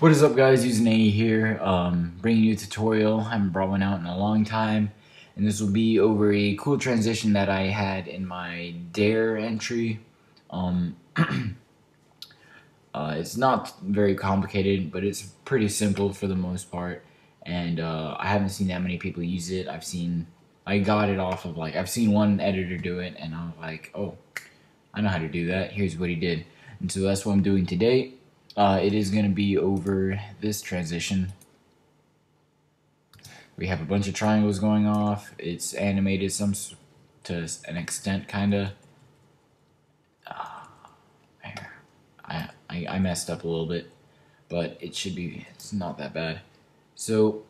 What is up, guys? UsingAE here, bringing you a tutorial. I haven't brought one out in a long time, and this will be over a cool transition that I had in my Dare entry. It's not very complicated, but it's pretty simple for the most part, and I haven't seen that many people use it. I got it off of I've seen one editor do it, and I was like, oh, I know how to do that. Here's what he did. And so that's what I'm doing today. It is going to be over this transition. We have a bunch of triangles going off. It's animated to an extent, kind of. I messed up a little bit, but it's not that bad. So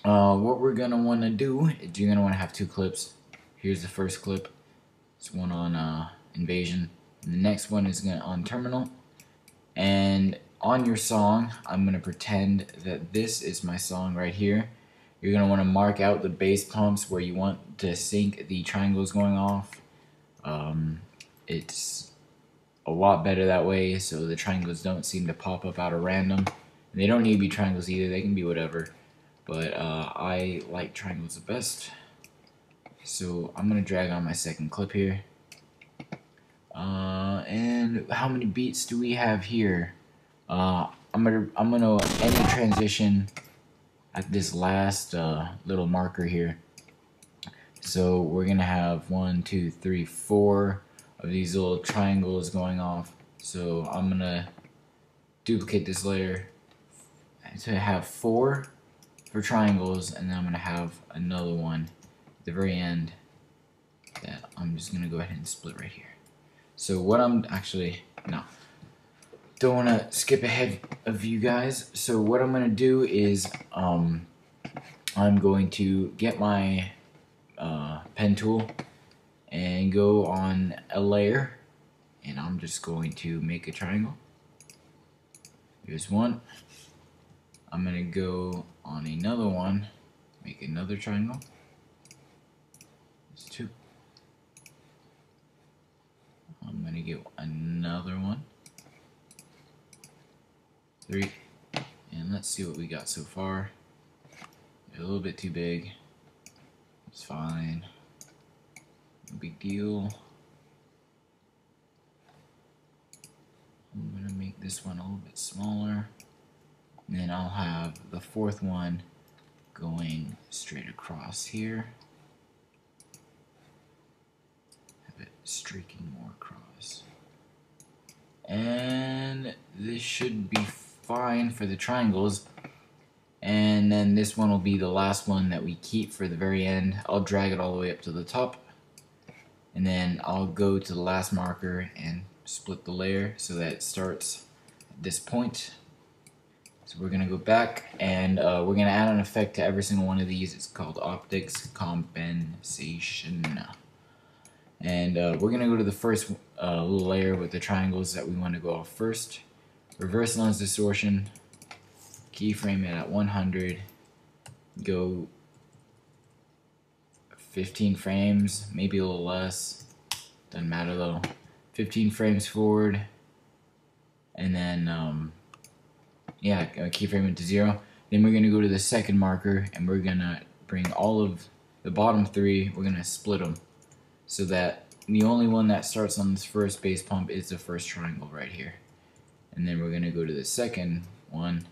what we're going to want to do is you're going to want to have two clips. Here's the first clip. It's one on invasion. And the next one is on terminal. And on your song, I'm going to pretend that this is my song right here. You're going to want to mark out the bass pumps where you want to sync the triangles going off. It's a lot better that way, so the triangles don't seem to pop up out of random. And they don't need to be triangles either, they can be whatever. But I like triangles the best. So I'm going to drag on my second clip here. And how many beats do we have here? I'm gonna end the transition at this last little marker here. So we're gonna have 1, 2, 3, 4 of these little triangles going off. So I'm gonna duplicate this layer to have 4 for triangles, and then I'm gonna have another one at the very end that I'm just gonna go ahead and split right here. So what don't want to skip ahead of you guys. So what I'm going to do is I'm going to get my pen tool and go on a layer, and I'm just going to make a triangle. Here's one. I'm going to go on another one, make another triangle. There's 2. I'm going to get another one. 3. And let's see what we got so far. They're a little bit too big. It's fine. No big deal. I'm going to make this one a little bit smaller. And then I'll have the 4th one going straight across here. Streaking more across, and this should be fine for the triangles. And then this one will be the last one that we keep for the very end. I'll drag it all the way up to the top, and then I'll go to the last marker and split the layer so that it starts at this point. So we're gonna go back, and we're gonna add an effect to every single one of these. It's called optics compensation. And we're going to go to the first little layer with the triangles that we want to go off first. Reverse lens distortion. Keyframe it at 100. Go 15 frames, maybe a little less. Doesn't matter though. 15 frames forward. And then, keyframe it to 0. Then we're going to go to the second marker, and we're going to bring all of the bottom 3, we're going to split them, so that the only one that starts on this first bass pump is the first triangle right here. And then we're going to go to the second one.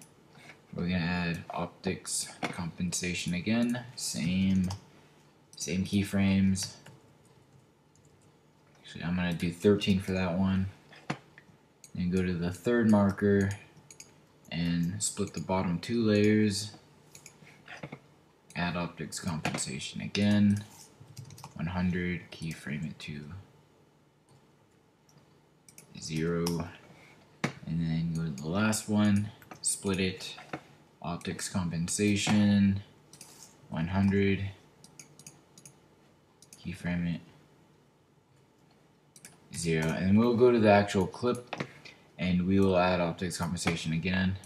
We're going to add optics compensation again. Same keyframes. Actually, I'm going to do 13 for that one. Then go to the third marker and split the bottom 2 layers. Add optics compensation again. 100, keyframe it to 0, and then go to the last one, split it, optics compensation, 100, keyframe it, 0, and we'll go to the actual clip, and we will add optics compensation again.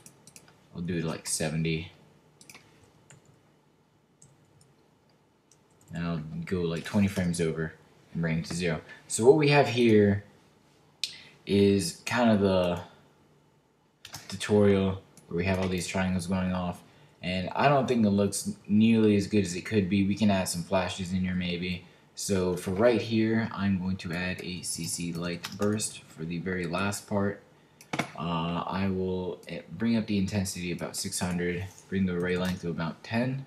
We'll do it like 70. And I'll go like 20 frames over and bring it to 0. So what we have here is kind of the tutorial where we have all these triangles going off, and I don't think it looks nearly as good as it could be. We can add some flashes in here maybe. So for right here, I'm going to add a CC light burst for the very last part. I will bring up the intensity about 600, bring the array length to about 10,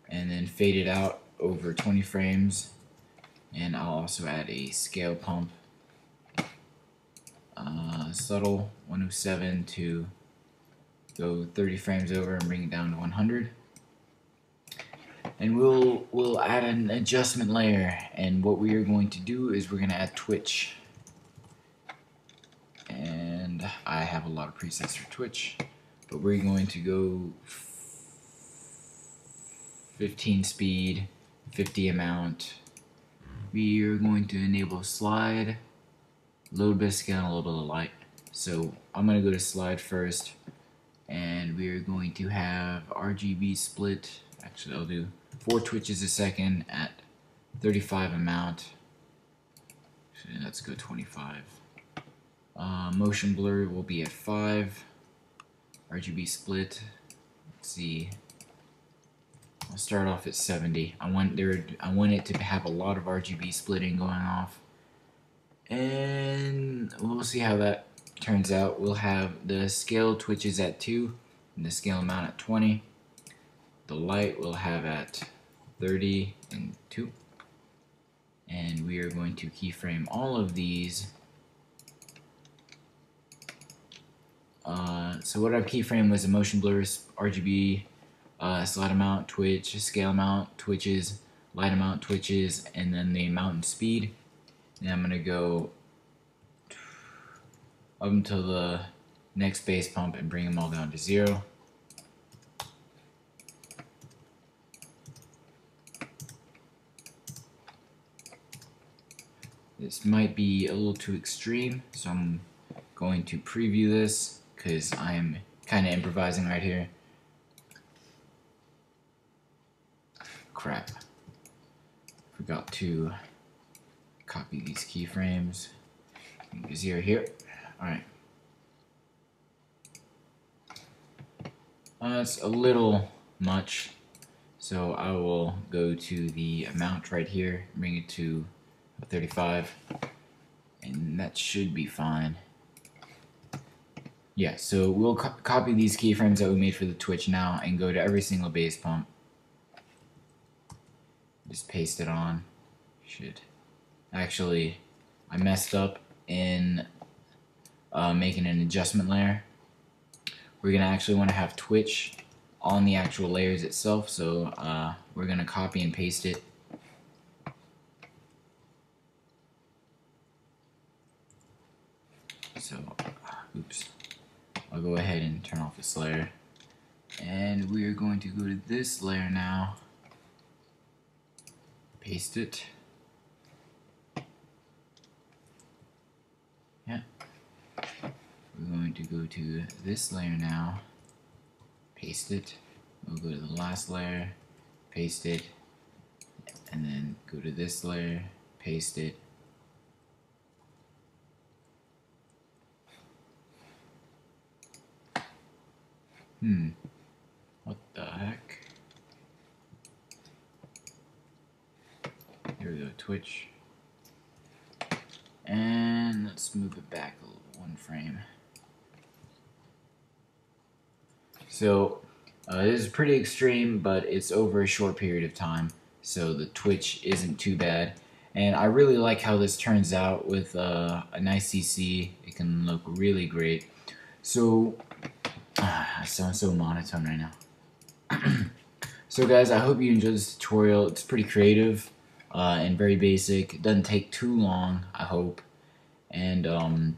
and then fade it out over 20 frames. And I'll also add a scale pump, subtle 107 to go 30 frames over and bring it down to 100. And we'll add an adjustment layer, and what we are going to do is we're going to add Twitch. And I have a lot of presets for Twitch, but we're going to go 15 speed, 50 amount. We are going to enable slide, a little bit of scale, and a little bit of light. So I'm going to go to slide first, and we are going to have RGB split. Actually, I'll do 4 twitches a second at 35 amount. Actually, let's go 25. Motion blur will be at 5. RGB split, let's see. I'll start off at 70. I want it to have a lot of RGB splitting going off, and we'll see how that turns out. We'll have the scale twitches at 2 and the scale amount at 20. The light we'll have at 30 and 2, and we are going to keyframe all of these. So what I've keyframed was a motion blur, RGB, slide amount, twitch, scale amount, twitches, light amount, twitches, and then the amount and speed. And I'm gonna go up until the next base pump and bring them all down to 0. This might be a little too extreme, so I'm going to preview this because I'm kind of improvising right here. Crap. Forgot to copy these keyframes. 0 here. Alright. It's a little much, so I will go to the amount right here, bring it to 35, and that should be fine. Yeah, so we'll copy these keyframes that we made for the Twitch now and go to every single base pump. Just paste it on. Shit. Actually, I messed up in making an adjustment layer. We're gonna actually want to have Twitch on the actual layers itself, so we're gonna copy and paste it. So, oops. I'll go ahead and turn off this layer. And we are going to go to this layer now. Paste it. Yeah. We're going to go to this layer now. Paste it. We'll go to the last layer. Paste it. And then go to this layer. Paste it. What the heck? Here we go, Twitch. And let's move it back a little, 1 frame. So, this is pretty extreme, but it's over a short period of time, so the Twitch isn't too bad. And I really like how this turns out with a nice CC. It can look really great. So, I sound so monotone right now. So guys, I hope you enjoyed this tutorial. It's pretty creative and very basic. It doesn't take too long, I hope. And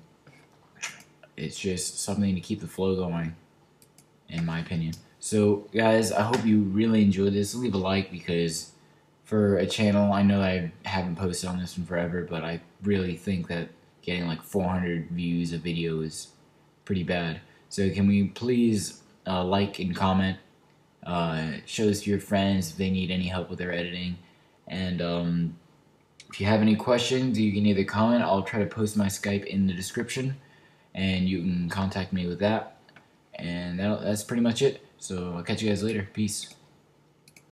it's just something to keep the flow going, in my opinion. So guys, I hope you really enjoyed this. Leave a like, because for a channel, I know I haven't posted on this one forever, but I really think that getting like 400 views a video is pretty bad. So can we please like and comment, show this to your friends if they need any help with their editing, and if you have any questions, you can either comment. I'll try to post my Skype in the description, and you can contact me with that. And that's pretty much it. So I'll catch you guys later. Peace.